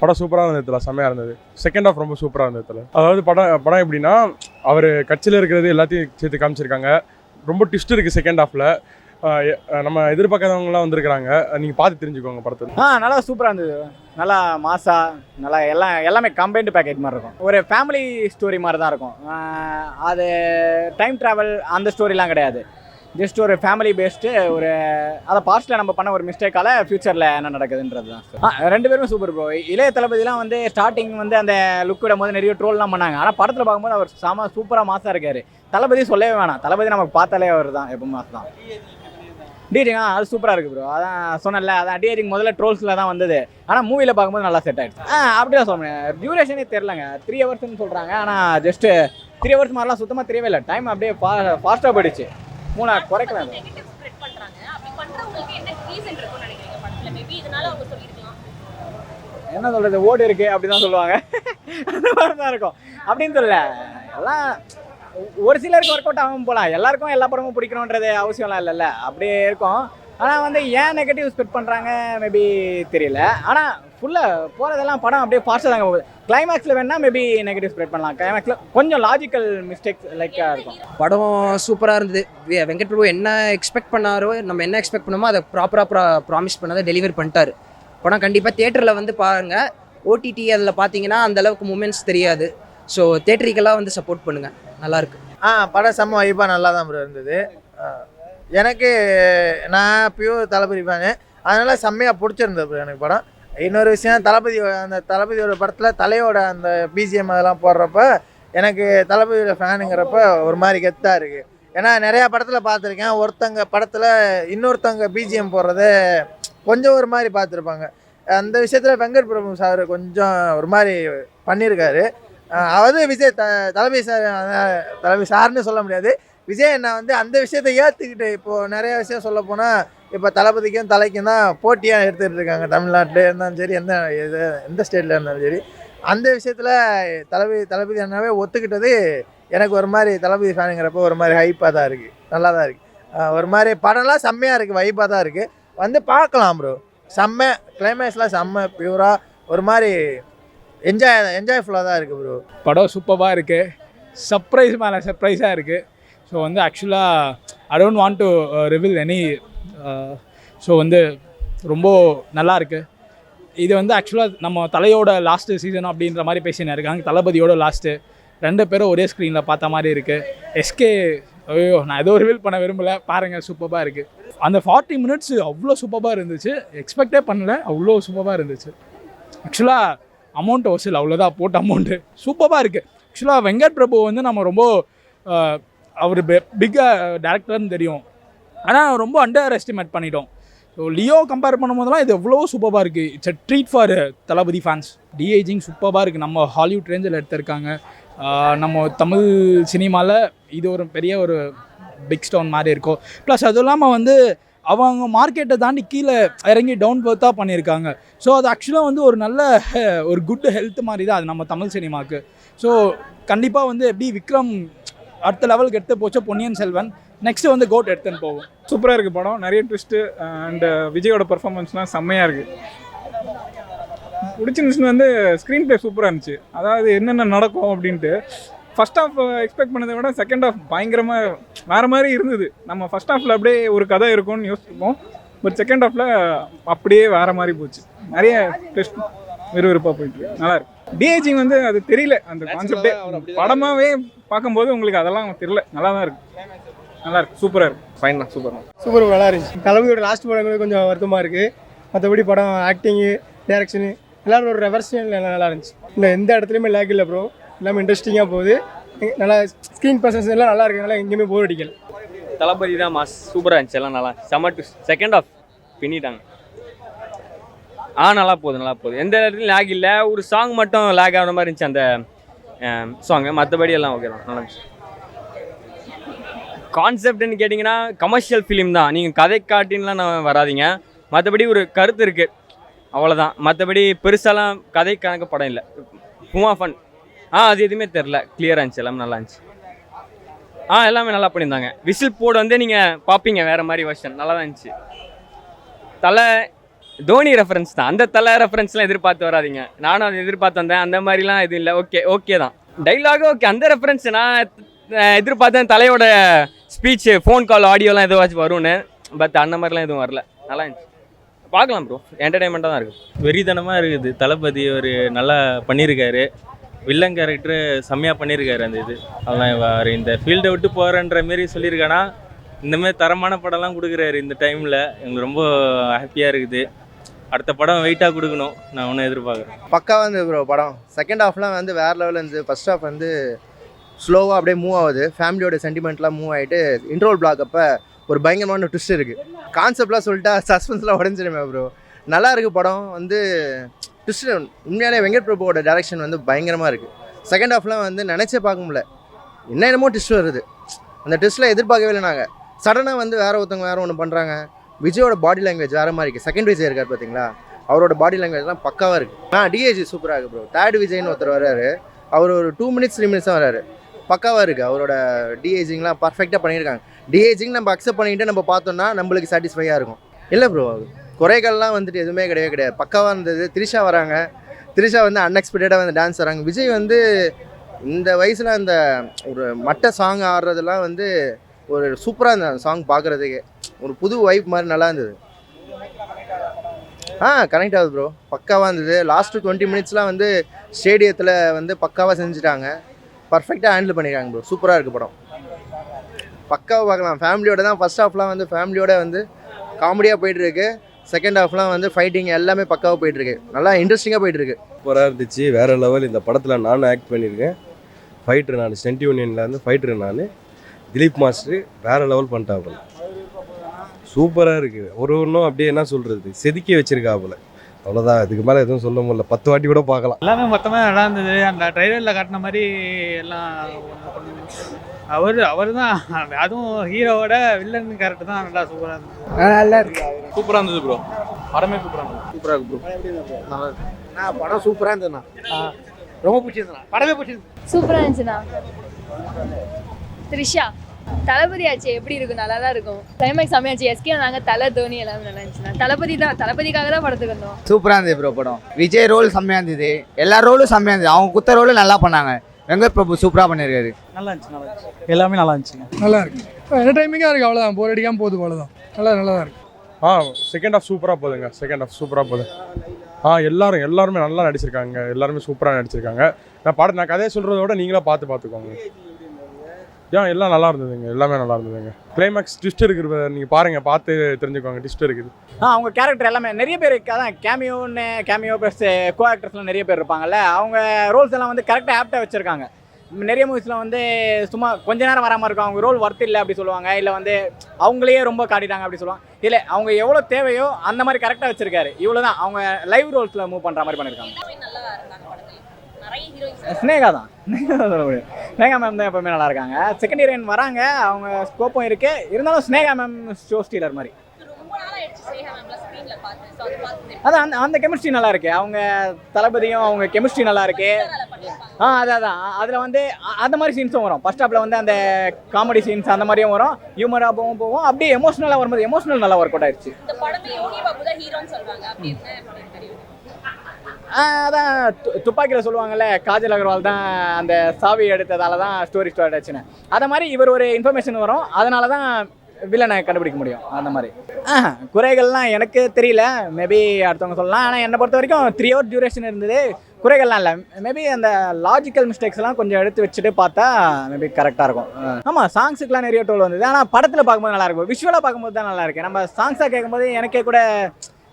படம் சூப்பராக இருந்ததுல, செம்மையாக இருந்தது. செகண்ட் ஆஃப் ரொம்ப சூப்பராக இருந்ததுல. அதாவது படம் எப்படின்னா, அவர் கட்சியில் இருக்கிறது எல்லாத்தையும் சேர்த்து காமிச்சிருக்காங்க. ரொம்ப ட்விஸ்ட் இருக்குது செகண்ட் ஹாஃபில். நம்ம எதிர்பார்க்காதவங்களாம் வந்திருக்கிறாங்க. நீங்கள் பார்த்து தெரிஞ்சுக்கோங்க படத்தை. நல்லா சூப்பராக இருந்தது. நல்லா மாசா, நல்லா எல்லாமே கம்பைன்டு பேக்கேஜ் மாதிரி இருக்கும். ஒரு ஃபேமிலி ஸ்டோரி மாதிரி தான் இருக்கும். அது டைம் ட்ராவல் அந்த ஸ்டோரிலாம் கிடையாது. ஜஸ்ட் ஒரு ஃபேமிலி பேஸ்டு ஒரு அதை பாஸ்ட்டில் நம்ம பண்ண ஒரு மிஸ்டேக்கால் ஃப்யூச்சரில் என்ன நடக்குதுன்றது தான். ரெண்டு பேருமே சூப்பர் ப்ரோ. இளைய தளபதிலாம் வந்து ஸ்டார்டிங் வந்து அந்த லுக் விடும் போது நிறைய ட்ரோல்லாம் பண்ணாங்க. ஆனால் படத்தில் பார்க்கும்போது அவர் சூப்பராக மாசாக இருக்கார். தளபதி சொல்லவே வேணாம். தளபதி நமக்கு பார்த்தாலே அவர் தான் எப்போ மாஸ் தான். டிஏஜிங் அது சூப்பராக இருக்குது ப்ரோ. அதான் சொன்னல, அதான் டிஏஜிங் முதல்ல ட்ரோல்ஸில் தான் வந்தது. ஆனால் மூவியில் பார்க்கும்போது நல்லா செட் ஆகிடுச்சு. அப்படி தான் சொல்கிறேன். டியூரேஷனே தெரிலங்க. 3 ஹவர்ஸ்னு சொல்கிறாங்க. ஆனால் ஜஸ்ட்டு 3 ஹவர்ஸ் மாதிரிலாம் சுத்தமாக தெரியவே இல்லை. டைம் அப்படியே ஃபாஸ்ட்டாக போயிடுச்சு. 3 குறைக்கலாம். என்ன சொல்கிறது, ஓடு இருக்குது அப்படி தான் சொல்லுவாங்க. அந்த மாதிரி தான் இருக்கும் அப்படின்னு சொல்லல. எல்லாம் ஒரு சிலருக்கு ஒர்க் அவுட் ஆகும் போகலாம். எல்லாருக்கும் எல்லா படமும் பிடிக்கணுன்றது அவசியம்லாம் இல்லைல்ல, அப்படியே இருக்கும். ஆனால் வந்து ஏன் நெகட்டிவ் ஸ்பெக்ட் பண்ணுறாங்க மேபி தெரியல. ஆனால் ஃபுல்லாக போகிறதெல்லாம் படம் அப்படியே ஃபாஸ்ட்டாக தாங்க போகுது. கிளைமேக்ஸில் வேணால் மேபி நெகட்டிவ் ஸ்ப்ரெட் பண்ணலாம். கிளைமேக்ஸில் கொஞ்சம் லாஜிக்கல் மிஸ்டேக்ஸ் லைக்காக இருக்கும். படம் சூப்பராக இருந்தது. வெங்கட் பிரபு என்ன எக்ஸ்பெக்ட் பண்ணாரோ, நம்ம என்ன எக்ஸ்பெக்ட் பண்ணோமோ அதை ப்ராப்பராக ப்ராமிஸ் பண்ணதை டெலிவர் பண்ணிட்டார். படம் கண்டிப்பாக தியேட்டரில் வந்து பாருங்கள். ஓடிடி அதில் பார்த்தீங்கன்னா அந்தளவுக்கு மூமெண்ட்ஸ் தெரியாது. ஸோ தியேட்டரிக்கெல்லாம் வந்து சப்போர்ட் பண்ணுங்கள், நல்லாயிருக்கு. படம் செம்ம வைப்பாக நல்லா தான் ப்ரோ இருந்தது. எனக்கு நான் பியூர் தளபதி ஃபேனு, அதனால் செம்மையாக பிடிச்சிருந்தது ப்ரோ எனக்கு படம். இன்னொரு விஷயம், தளபதியோட படத்தில் தலையோட அந்த பிஜிஎம் அதெல்லாம் போடுறப்ப எனக்கு தளபதியோட ஃபேனுங்கிறப்ப ஒரு மாதிரி கெத்தாக இருக்குது. ஏன்னா நிறையா படத்தில் பார்த்துருக்கேன், ஒருத்தங்க படத்தில் இன்னொருத்தங்க பிஜிஎம் போடுறது கொஞ்சம் ஒரு மாதிரி பார்த்துருப்பாங்க. அந்த விஷயத்தில் வெங்கட் பிரபு சார் கொஞ்சம் ஒரு மாதிரி பண்ணியிருக்காரு. அதாவது விஜய் தளபதி சார்னு சொல்ல முடியாது. விஜய் அண்ணா வந்து அந்த விஷயத்தை ஏற்றுக்கிட்டு இப்போது நிறைய விஷயம் சொல்ல போனால் இப்போ தளபதிக்கும் தலைக்கும் தான் போட்டியாக எடுத்துகிட்டு இருக்காங்க. தமிழ்நாட்டில் இருந்தாலும் சரி, எந்த ஸ்டேட்டில் இருந்தாலும் சரி, அந்த விஷயத்தில் தளபதி அண்ணாவே ஒத்துக்கிட்டது எனக்கு ஒரு மாதிரி தளபதி ஃபேனுங்கிறப்போ ஒரு மாதிரி ஹைப்பாக தான் இருக்குது, நல்லா தான் இருக்குது. ஒரு மாதிரி படம்லாம் செம்மையாக இருக்குது, வைப்பாக தான் இருக்குது. வந்து பார்க்கலாம் ப்ரோ. செம்ம கிளைமேக்ஸ்லாம் செம்ம பியூராக ஒரு மாதிரி என்ஜாய்ஃபுல்லாக தான் இருக்குது ப்ரோ. படம் சூப்பராக இருக்குது. சர்ப்ரைஸ் மேலே சர்ப்ரைஸாக இருக்குது. ஸோ வந்து ஆக்சுவலாக I don't want to reveal any. So வந்து ரொம்ப நல்லா இருக்குது. இது வந்து ஆக்சுவலாக நம்ம தலையோட லாஸ்ட்டு சீசன் அப்படின்ற மாதிரி பேசினு இருக்காங்க. தளபதியோட லாஸ்ட்டு 2 பேரும் ஒரே ஸ்க்ரீனில் பார்த்த மாதிரி இருக்குது. எஸ்கே ஐயோ, நான் எதுவும் ரிவீல் பண்ண விரும்பலை, பாருங்கள் சூப்பராக இருக்குது. அந்த 40 மினிட்ஸ் அவ்வளோ சூப்பராக இருந்துச்சு. எக்ஸ்பெக்டே பண்ணல, அவ்வளோ சூப்பராக இருந்துச்சு. ஆக்சுவலாக அமௌண்ட் வசூல் அவ்வளோதான், போட்ட அமௌண்ட்டு சூப்பராக இருக்குது. ஆக்சுவலாக வெங்கட் பிரபு வந்து நம்ம ரொம்ப அவர் பிக்காக டேரக்டர்னு தெரியும், ஆனால் ரொம்ப அண்டர் எஸ்டிமேட் பண்ணிட்டோம். ஸோ லியோ கம்பேர் பண்ணும்போதெல்லாம் இது எவ்வளோ சூப்பராக இருக்குது. It's a treat for Thalapathy fans. De ageing சூப்பராக இருக்குது. நம்ம ஹாலிவுட் ரேஞ்சில் எடுத்திருக்காங்க. நம்ம தமிழ் சினிமாவில் இது ஒரு பெரிய ஒரு பிக் ஸ்டோன் மாதிரி இருக்கும். ப்ளஸ் அதுவும் இல்லாமல் வந்து அவங்க மார்க்கெட்டை தாண்டி கீழே இறங்கி டவுன் பர்த்தாக பண்ணியிருக்காங்க. ஸோ அது ஆக்சுவலாக வந்து ஒரு நல்ல ஒரு குட் ஹெல்த் மாதிரி தான் அது நம்ம தமிழ் சினிமாவுக்கு. ஸோ கண்டிப்பாக வந்து எப்படி விக்ரம் அடுத்த லெவலுக்கு எடுத்து போச்சோ பொன்னியின் செல்வன் நெக்ஸ்ட்டு வந்து கோட் எடுத்துன்னு போகும். சூப்பராக இருக்குது படம். நிறைய ட்விஸ்ட்டு அண்ட் விஜயோட பர்ஃபார்மன்ஸ்லாம் செம்மையாக இருக்குது. பிடிச்சிருந்துச்சுன்னு வந்து ஸ்க்ரீன் ப்ளே சூப்பராக இருந்துச்சு. அதாவது என்னென்ன நடக்கும் அப்படின்ட்டு ஃபஸ்ட் ஹாஃப் எக்ஸ்பெக்ட் பண்ணதை விட செகண்ட் ஹாஃப் பயங்கரமாக வேறு மாதிரி இருந்தது. நம்ம ஃபஸ்ட் ஹாஃபில் அப்படியே ஒரு கதை இருக்கும்னு யோசிச்சிருப்போம். பட் செகண்ட் ஹாஃபில் அப்படியே வேறு மாதிரி போச்சு. நிறைய டெஸ்ட் விறுவிறுப்பாக போயிட்டு நல்லாயிருக்கு. டிஏஜிங் வந்து அது தெரியல, அந்த கான்செப்டே படமாகவே பார்க்கும்போது உங்களுக்கு அதெல்லாம் தெரியல. நல்லா தான் இருக்குது, நல்லாயிருக்கு, சூப்பராக இருக்குது. ஃபைன் தான், சூப்பர் நல்லா இருந்துச்சு. தளபதியோட லாஸ்ட் படம் கொஞ்சம் வருத்தமாக இருக்குது. மற்றபடி படம் ஆக்டிங்கு, டைரக்ஷனு எல்லோரும் ஒரு ரெவர்ஷன் நல்லா இருந்துச்சு. இல்லை எந்த இடத்துலையுமே லேக் இல்லை ப்ரோ. எல்லாமே இன்ட்ரெஸ்டிங்காக போகுது. நல்லா ஸ்க்ரீன் ப்ரெசன்ஸ் எல்லாம் நல்லா இருக்கிறதுனால எங்கேயுமே போர் அடிக்கல. தளபதி தான் மாஸ், சூப்பராக இருந்துச்சு. எல்லாம் நல்லா செம்ம ட்விஸ்ட். Second half பின்னிட்டாங்க. நல்லா போகுது. எந்த இடத்துலையும் லேக் இல்லை. ஒரு சாங் மட்டும் லேக் ஆகிற மாதிரி இருந்துச்சு, அந்த சாங்கு. மற்றபடி எல்லாம் ஓகே தான், நல்லா இருந்துச்சு. கான்செப்ட்னு கேட்டிங்கன்னா கமர்ஷியல் ஃபிலிம் தான். நீங்கள் கதை காட்டின்லாம் நான் வராதிங்க. மற்றபடி ஒரு கருத்து இருக்குது, அவ்வளோதான். மற்றபடி பெருசாலாம் கதை கணக்கு படம் இல்லை, சும்மா ஃபன். அது எதுவுமே தெரில, கிளியராக இருந்துச்சு, எல்லாமே நல்லா இருந்துச்சு. எல்லாமே நல்லா பண்ணியிருந்தாங்க. விசில் போர்டு வந்து நீங்கள் பார்ப்பீங்க வேறு மாதிரி வெர்ஷன், நல்லா தான் இருந்துச்சு. தலை தோனி ரெஃபரன்ஸ் தான், அந்த தலை ரெஃபரன்ஸ்லாம் எதிர்பார்த்து வராதிங்க. நானும் அதை எதிர்பார்த்து வந்தேன், அந்த மாதிரிலாம் எதுவும் இல்லை. ஓகே தான், டைலாகும் ஓகே. அந்த ரெஃபரன்ஸ் நான் எதிர்பார்த்தேன், தலையோட ஸ்பீச், ஃபோன் கால், ஆடியோலாம் எதுவாச்சும் வரும்னு. பட் அந்த மாதிரிலாம் எதுவும் வரல, நல்லா இருந்துச்சு. பார்க்கலாம் ப்ரோ, என்டர்டைன்மெண்ட்டாக தான் இருக்குது. வெறித்தனமாக இருக்குது. தளபதி ஒரு நல்லா பண்ணியிருக்காரு. வில்லன் கேரக்டரு செம்மையாக பண்ணியிருக்காரு. அந்த இது அதான் அவர் இந்த ஃபீல்டை விட்டு போகிறன்ற மாரி சொல்லியிருக்கானா, இந்தமாரி தரமான படம்லாம் கொடுக்குறாரு இந்த டைமில். எங்களுக்கு ரொம்ப ஹாப்பியாக இருக்குது. அடுத்த படம் வெயிட்டாக கொடுக்கணும், நான் ஒன்றும் எதிர்பார்க்குறேன். பக்காவாக இருந்தது ப்ரோ படம். செகண்ட் ஹாஃப்லாம் வந்து வேறு லெவலில் இருந்துச்சு. ஃபர்ஸ்ட் ஹாஃப் வந்து ஸ்லோவாக அப்படியே மூவ் ஆகுது. ஃபேமிலியோட சென்டிமெண்ட்லாம் மூவ் ஆகிட்டு இன்ட்ரோல் பிளாக் அப்போ ஒரு பயங்கரமான ட்விஸ்ட் இருக்குது. கான்செப்ட்லாம் சொல்லிட்டா சஸ்பென்ஸ்லாம் உடஞ்சிருமே ப்ரோ. நல்லா இருக்குது படம். வந்து ட்விஸ்ட் உண்மையாலே வெங்கட் பிரபுவோட டைரக்ஷன் வந்து பயங்கரமாக இருக்குது. செகண்ட் ஹாஃப்லாம் வந்து நினச்சே பார்க்க முடியல, என்னென்னமோ ட்விஸ்ட் வருது. அந்த ட்விஸ்ட்டில் எதிர்பார்க்கவே இல்லை நாங்கள். சடனாக வந்து ஒருத்தவங்க வேறு ஒன்று பண்ணுறாங்க. விஜயோட பாடி லாங்குவேஜ் வேறு மாதிரி இருக்குது. செகண்ட் விஜய் இருக்கார் பார்த்தீங்களா, அவரோட பாடி லாங்குவேஜ்லாம் பக்காவாக இருக்குது. டிஏஜி சூப்பராக இருக்குது ப்ரோ. தேர்ட் விஜய்னு ஒருத்தர் வர்றாரு, அவர் ஒரு 2 minutes 3 minutes தான் வர்றாரு. பக்காவாக இருக்குது. அவரோட டிஏஜிங்லாம் பர்ஃபெக்டாக பண்ணியிருக்காங்க. டிஏஜிங் நம்ம அக்செப்ட் பண்ணிக்கிட்டு நம்ம பார்த்தோம்னா நம்மளுக்கு சாட்டிஸ்ஃபையாக இருக்கும். இல்லை ப்ரோ, குறைகள்லாம் வந்துட்டு எதுவுமே கிடையாது. பக்காவாக இருந்தது. திரிஷா வராங்க. திரிஷா வந்து அன்எக்ஸ்பெக்டடாக வந்து டான்ஸ் வராங்க. விஜய் வந்து இந்த வயசில் அந்த ஒரு மட்ட சாங் ஆடுறதெல்லாம் வந்து ஒரு சூப்பராக இருந்தது. அந்த சாங் பார்க்குறதுக்கே ஒரு புது வைப் மாதிரி நல்லா இருந்தது. கனெக்ட் ஆகுது ப்ரோ. பக்காவாக இருந்தது. லாஸ்ட்டு 20 minutesலாம் வந்து ஸ்டேடியத்தில் வந்து பக்காவாக செஞ்சுட்டாங்க. பர்ஃபெக்டாக ஹேண்டில் பண்ணியிருக்காங்க ப்ரோ. சூப்பராக இருக்குது படம். பக்காவாக பார்க்கலாம். ஃபேமிலியோட தான். ஃபர்ஸ்ட் ஹாஃப்லாம் வந்து ஃபேமிலியோட வந்து காமெடியாக போயிட்டுருக்கு. செகண்ட் ஹாஃப்லாம் வந்து ஃபைட்டிங் எல்லாமே பக்காவாக போயிட்டுருக்கு. நல்லா இன்ட்ரெஸ்டிங்காக போயிட்டுருக்கு. சூப்பராக இருந்துச்சு. வேறு லெவல். இந்த படத்தில் நானும் ஆக்ட் பண்ணியிருக்கேன். ஃபைட்ரு நான் ஸ்டென்ட் யூனியனில் வந்து ஃபைட்ரு நான். திலீப் மாஸ்டர் வேறு லெவல் பண்ணிட்டாப்புல. சூப்பராக இருக்குது. ஒன்றும் அப்படியே என்ன சொல்கிறது, செதுக்கி வச்சுருக்காப்புல. அவ்வளோதான், இதுக்கு மேலே எதுவும் சொல்ல முடியல. 10 வாட்டி கூட பார்க்கலாம். எல்லாமே மொத்தமாக நல்லா இருந்தது. அந்த ட்ரைலரில் காட்டின மாதிரி எல்லாம் அவர் தான். அதுவும் ஹீரோவோட வில்லன் கேரக்டர் தான் நல்லா சூப்பராக இருந்தது. நல்லா இருக்கு. சூப்பராக இருந்தது ப்ரோ. படமே சூப்பராக இருந்தது. சூப்பராக இருக்கு ப்ரோ. நல்லா இருக்கு. படம் சூப்பராக இருந்ததுண்ணா. ரொம்ப பிடிச்சிருந்தா. படமே பிடிச்சிருந்து. சூப்பராக இருந்துச்சுண்ணா. த்ரிஷா தளபதி ஆச்சு, எப்படி இருக்கும்? நல்லா தான் இருக்கும். கிளைமேக்ஸ் செம்மையாச்சு. எஸ்கே நாங்கள் தலை, தோனி எல்லாமே நல்லா இருந்துச்சுண்ணா. தளபதிக்காக தான் படத்துக்கு வந்தோம். சூப்பராக இருந்தது ப்ரோ படம். விஜய் ரோல் செம்மையாக இருந்தது. எல்லா ரோலும் செம்மையாக இருந்தது. அவங்க குத்த ரோலும் நல்லா பண்ணாங்க. வெங்கட் பிரபு சூப்பராக பண்ணியிருக்காரு. நல்லா இருந்துச்சு. எல்லாமே நல்லா இருந்துச்சுங்க. நல்லா இருக்கு. என்டர்டைமிங்காக இருக்குது. அவ்வளோதான், போர் அடிக்காமல் போகுது அவ்வளோதான். நல்லா தான் இருக்குது. செகண்ட் ஹாஃப் சூப்பராக போகுதுங்க. செகண்ட் ஹாஃப் சூப்பராக போகுது. எல்லாருமே நல்லா நடிச்சிருக்காங்க. எல்லாருமே சூப்பராக நடிச்சிருக்காங்க. நான் கதையை சொல்கிறத விட நீங்களாக பார்த்துக்கோங்க. எல்லாம் நல்லா இருந்ததுங்க. எல்லாமே நல்லா இருந்ததுங்க. கிளைமேக்ஸ் ட்விஸ்ட் இருக்குது. நீங்கள் பாருங்கள், பார்த்து தெரிஞ்சுக்கோங்க. ட்விஸ்ட் இருக்குது. அவங்க கேரக்டர் எல்லாமே நிறைய பேர் அதான் கேமியோ ப்ளஸ் கோ ஆக்டர்ஸ்லாம் நிறைய பேர் இருப்பாங்கல்ல. அவங்க ரோல்ஸ் எல்லாம் வந்து கரெக்டாக ஆப்டாக வச்சுருக்காங்க. நிறைய மூவிஸில் வந்து சும்மா கொஞ்ச நேரம் வராமல் இருக்கும். அவங்க ரோல் ஒர்த் இல்லை அப்படி சொல்லுவாங்க. இல்லை வந்து அவங்களையே ரொம்ப காட்டிட்டாங்க அப்படி சொல்லுவாங்க. இல்லை, அவங்க எவ்வளோ தேவையோ அந்த மாதிரி கரெக்டாக வச்சுருக்காரு. இவ்வளோ தான். அவங்க லைவ் ரோல்ஸில் மூவ் பண்ணுற மாதிரி பண்ணியிருக்காங்க. ஸ்னேகா தான் சொல்ல முடியும். ஸ்னேகா மேம் தான் எப்பவுமே நல்லா இருக்காங்க. செகண்ட் ஹீரோயின் வராங்க, அவங்க ஸ்கோப்பும் இருக்கு. இருந்தாலும் ஸ்னேகா மேம் ஷோ ஸ்டீலர் மாதிரி. அதான் அந்த கெமிஸ்ட்ரி நல்லா இருக்கு. அவங்க தளபதியும் அவங்க கெமிஸ்ட்ரி நல்லா இருக்கு. அதான் அதில் வந்து அந்த மாதிரி சீன்ஸும் வரும். ஃபர்ஸ்ட் ஹாஃப்ல வந்து அந்த காமெடி சீன்ஸ் அந்த மாதிரியும் வரும். ஹியூமராகவும் போகும். அப்படியே எமோஷனலாக வரும்போது எமோஷனல் நல்லா ஒர்க் அவுட் ஆயிடுச்சு. அதான் துப்பாக்கியில் சொல்லுவாங்கல்ல, காஜல் அகர்வால் தான் அந்த சாவி எடுத்ததால தான் ஸ்டோரி ஸ்டார்ட் ஆச்சுன்னு. அதை மாதிரி இவர் ஒரு இன்ஃபர்மேஷன் வரும். அதனால தான் வில்லனை கண்டுபிடிக்க முடியும். அந்த மாதிரி குறைகள்லாம் எனக்கு தெரியல. மேபி அடுத்தவங்க சொல்லலாம். ஆனால் என்னை பொறுத்த வரைக்கும் 3 hour டியூரேஷன் இருந்தது. குறைகள்லாம் இல்லை. மேபி அந்த லாஜிக்கல் மிஸ்டேக்ஸ்லாம் கொஞ்சம் எடுத்து வச்சுட்டு பார்த்தா மேபி கரெக்டாக இருக்கும். ஆமாம், சாங்ஸுக்குலாம் நிறைய டோல் வந்தது. ஆனால் படத்தில் பார்க்கும்போது நல்லாயிருக்கும். விஷுவலாக பார்க்கும்போது தான் நல்லா இருக்கு. நம்ம சாங்ஸாக கேட்கும்போது எனக்கே கூட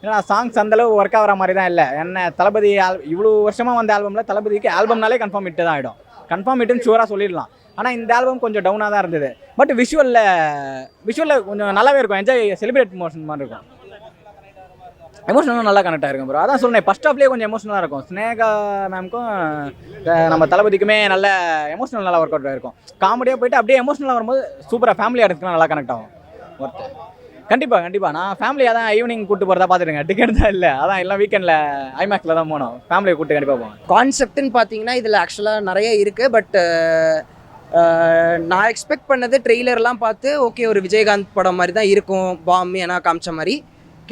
ஏன்னா சாங்ஸ் அந்தளவு ஒர்க் ஆகிற மாதிரி தான் இல்லை. என்ன தளபதி இவ்வளோ வருஷமாக வந்த ஆல்பமில் தளபதிக்கு ஆல்பம்னாலே கன்ஃபார்ம் ஹிட்டு தான் ஆகிடும். கன்ஃபார்ம் ஹிட்டுன்னு ஷூராக சொல்லிடலாம். ஆனால் இந்த ஆல்பம் கொஞ்சம் டவுனாக தான் இருந்தது. பட் விஷுவலில் கொஞ்சம் நல்லாவே இருக்கும். என்ஜாய் செலிப்ரேட் மோஷன் மாதிரி இருக்கும். எமோஷனலும் நல்லா கனெக்ட் ஆகிருக்கும் ப்ரோ. அதான் சொன்னேன், ஃபர்ஸ்ட் ஹாஃப்லேயே கொஞ்சம் எமோஷனலாக இருக்கும். ஸ்னேகா மேம்க்கும் நம்ம தளபதிக்குமே நல்ல எமோஷனல் நல்லா ஒர்க் அவுட் ஆகிருக்கும். காமெடியாக போயிட்டு அப்படியே எமோஷனலாக வரும்போது சூப்பராக ஃபேமிலி ஆடிஸ்க்குலாம் நல்லா கனெக்ட் ஆகும். ஒர்த்து கண்டிப்பாக நான் ஃபேமிலியாக தான் ஈவினிங் கூட்டு போகிறதா பார்த்துருங்க. டிக்கெட் தான் இல்லை. அதான் எல்லாம் வீக்கெண்டில் ஐமேக்ஸில் தான் போகணும். ஃபேமிலியை கூட்டு கண்டிப்பாக போவோம். கான்செப்ட்னு பார்த்தீங்கன்னா இதில் ஆக்சுவலாக நிறைய இருக்குது. பட் நான் எக்ஸ்பெக்ட் பண்ணது ட்ரெய்லர்லாம் பார்த்து ஓகே ஒரு விஜயகாந்த் படம் மாதிரி தான் இருக்கும். பாம் ஏன்னா காமிச்ச மாதிரி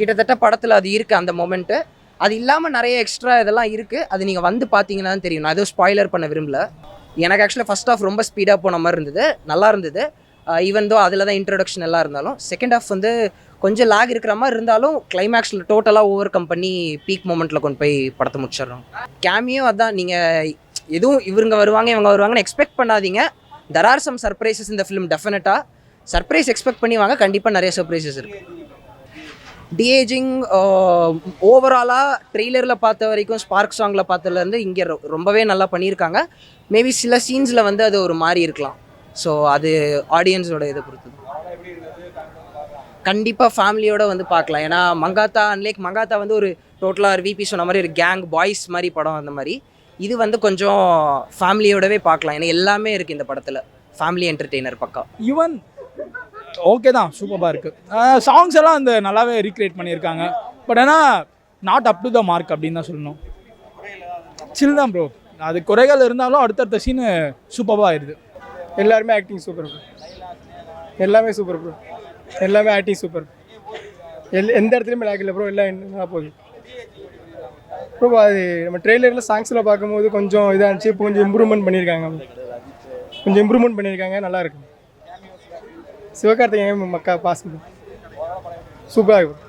கிட்டத்தட்ட படத்தில் அது இருக்குது அந்த மொமெண்ட்டு. அது இல்லாமல் நிறைய எக்ஸ்ட்ரா இதெல்லாம் இருக்குது. அது நீங்கள் வந்து பார்த்தீங்கன்னா தான் தெரியும். நான் எதுவும் ஸ்பாய்லர் பண்ண விரும்பல. எனக்கு ஆக்சுவலாக ஃபர்ஸ்ட் ஹாஃப் ரொம்ப ஸ்பீடாக போன மாதிரி இருந்தது, நல்லா இருந்தது. ஈவன் தோ அதில் தான் இன்ட்ரடக்ஷன் எல்லாம் இருந்தாலும் செகண்ட் ஹாஃப் வந்து கொஞ்சம் லாக் இருக்கிற மாதிரி இருந்தாலும் கிளைமேக்ஸில் டோட்டலாக ஓவர் கம் பண்ணி பீக் மொமெண்ட்டில் கொண்டு போய் படத்தை முடிச்சிடுறோம். கேமியோ அதான், நீங்கள் எதுவும் இவங்க வருவாங்கன்னு எக்ஸ்பெக்ட் பண்ணாதீங்க. தெர் ஆர் சம் சர்ப்ரைசஸ் இந்த ஃபிலிம். டெஃபினட்டாக சர்ப்ரைஸ் எக்ஸ்பெக்ட் பண்ணி வாங்க, கண்டிப்பாக நிறைய சர்ப்ரைசஸ் இருக்குது. டிஏஜிங் ஓவராலாக ட்ரெய்லரில் பார்த்த வரைக்கும் ஸ்பார்க் சாங்கில் பார்த்ததுலேருந்து இங்கே ரொம்பவே நல்லா பண்ணியிருக்காங்க. மேபி சில சீன்ஸில் வந்து அது ஒரு மாதிரி இருக்கலாம். ஸோ அது ஆடியன்ஸோட இதை பொறுத்து. கண்டிப்பாக ஃபேமிலியோடு வந்து பார்க்கலாம். ஏன்னா மங்காத்தா வந்து ஒரு டோட்டலாக ஒரு விபி சொன்ன மாதிரி ஒரு கேங் பாய்ஸ் மாதிரி படம். அந்த மாதிரி இது வந்து கொஞ்சம் ஃபேமிலியோடவே பார்க்கலாம். ஏன்னா எல்லாமே இருக்குது இந்த படத்தில். ஃபேமிலி என்டர்டெய்னர் பக்கா. ஈவன் ஓகே தான், சூப்பராக இருக்குது. சாங்ஸ் எல்லாம் அந்த நல்லாவே ரீக்ரியேட் பண்ணியிருக்காங்க. பட் ஆனால் not up to the mark அப்படின்னு தான் சொல்லணும். சில் தான் ப்ரோ. அது குறைகள் இருந்தாலும் அடுத்தடுத்த சீனு சூப்பராக ஆயிடுது. எல்லாருமே ஆக்டிங் சூப்பர் ப்ரோ. எல்லாமே சூப்பர் ப்ரோ. எல்லாமே ஆக்டிங் சூப்பர். எந்த இடத்துலையுமே லேக் இல்லை ப்ரோ. எல்லாம் என்ன போகுது ப்ரோ. அது நம்ம ட்ரெய்லரில் சாங்ஸில் பார்க்கும்போது கொஞ்சம் இதாக இருந்துச்சு. இப்போ கொஞ்சம் இம்ப்ரூவ்மெண்ட் பண்ணியிருக்காங்க. நல்லா இருக்கு. சிவகார்த்திகேயன் மக்கா பாஸ் சூப்பராக இருக்கும்.